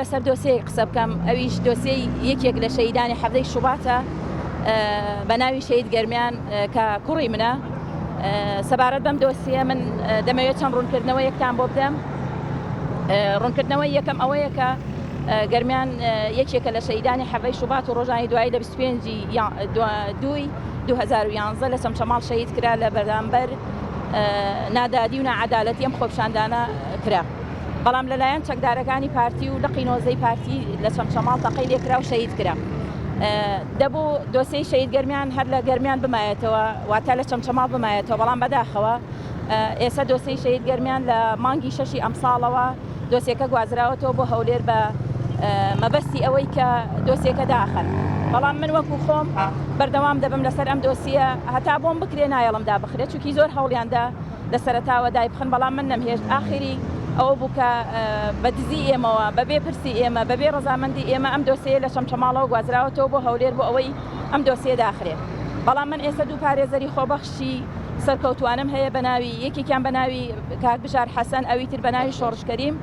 لەسەر دۆسەیەک قسە بکەم ئەویش دۆسەی یەکێک لە شەهیدانی حەفدەی شوباتە بە ناوی شەهید گەرمیان کە کوڕی منە. سەبارەت بەم دۆسیە من دەمەوێت چەند ڕوونکردنەوە یەکتان بۆ بدەم. ڕوونکردنەوەی یەکەم ئەوەیە کە گەرمیان یەکێکە لە شەهیدانی حەفدەی شوبات و ڕۆژانی دوایی لە 25/2/2011 لە چەمچەماڵ شەهید کرا لە بەرامبەر نادادی و نەعەدالەتی ئەم خۆپیشاندانە کرا. بەڵام لەلایەن چەکدارەکانی پارتی و لە قینۆزەی پارتی لە چەمچەماڵ تەقەی لێکرا و شەهید کرا. دەبوو دۆسەی شەهید گەرمیان هەر لە گەرمیان بمایێتەوە، واتە لە چەمچەماڵ بمایێتەوە، بەڵام بەداخەوە ئێستا دۆسەی شەهید گەرمیان لە مانگی 6 ئەم ساڵەوە دۆسیەکە گوازراوەتەوە بۆ هەولێر بە مەبەستی ئەوەی کە دۆسیەکە داخەن. بەڵام من وەکو خۆم بەردەوام دەبم لەسەر ئەم دۆسیە، هەتا بۆم بکرێ نایەڵمدا بخرێت، چونکی زۆر هەوڵیاندا لە سەرەتاوە دای بخن، بەڵام من نەمهێشت. ئاخری ئەوە بوو کە بە دزی ئێمەوە بەبێ پرسی ئێمە بەبێ ڕەزامەندی ئێمە ئەم دۆسیە لە چەمچەماڵەوە گوازراوەتەوە بۆ هەولێر بۆ ئەوەی ئەم دۆسیە داخرێت. بەڵام من ئێستا دوو پارێزەری خۆبەخشی سەرکەوتوانم هەیە بە ناوی یەکێکیان بە ناوی کاک بژار حەسەن، ئەوی تر بە ناوی شۆڕش کەریم،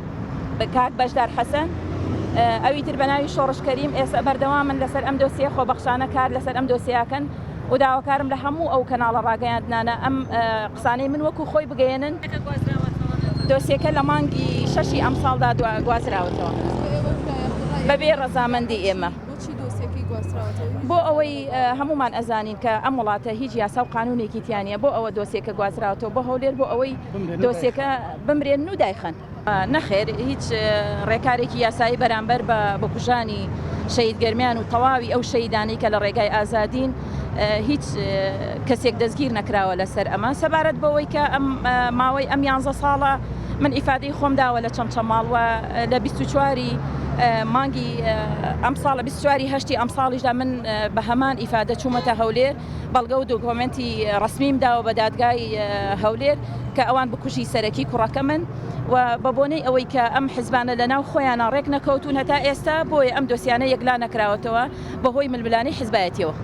کاک بەشدار حەسەن، ئەوی تر بە ناوی شۆڕش کەریم. ئێستا بەردەوام من لەسەر ئەم دۆسیە خۆبەخشانە کار لەسەر ئەم دۆسیاکەن و داواکارم لە هەموو ئەو کەناڵە ڕاگەیاندنانە ئەم قسانەی من وەکو خۆی بگەێنن. دۆسیەکە لە مانگی 6 ئەم ساڵدا گوازراوەتەوە بەبێ ڕەزامەندی ئێمە. بۆ ئەوەی هەمومان ئەزانین کە ئەم وڵاتە هیچ یاسا و قانونێکی تیانە بۆ ئەوە دۆسیەکە گوازراوەتەوە بۆ هەولێر بۆ ئەوەی دۆسیەکە بمرێن و دایخەن. نەخێر هیچ ڕێکارێکی یاسایی بەرامبەر بە بکوژانی شەهید گەرمیان و تەواوی ئەو شەهیدانەی کە لە ڕێگای ئازادین هیچ کەسێک دەستگیر نەکراوە لەسەر ئەمە. سەبارەت بەوەی کە ئەم ماوەی ئەم 11 ساڵە من ئیفادەی خۆم داوە لە چەمچەماڵ و لە 24 مانگی ئەم ساڵە 24/8 ئەم ساڵیشدا من بە هەمان ئیفادە چوومەتە هەولێر، بەڵگە و دۆکۆمنتی ڕسمیم داوە بە دادگای هەولێر کە ئەوان بکوژی سەرەکی کوڕەکە من و بە بۆنەی ئەوەی کە ئەم حزبانە لەناو خۆیانە ڕێک نەکەوتون هەتا ئێستا بۆیە ئەم دۆسیانە یەکلا نەکراوەتەوە بەهۆی ململانەی حیزبایەتیەوە.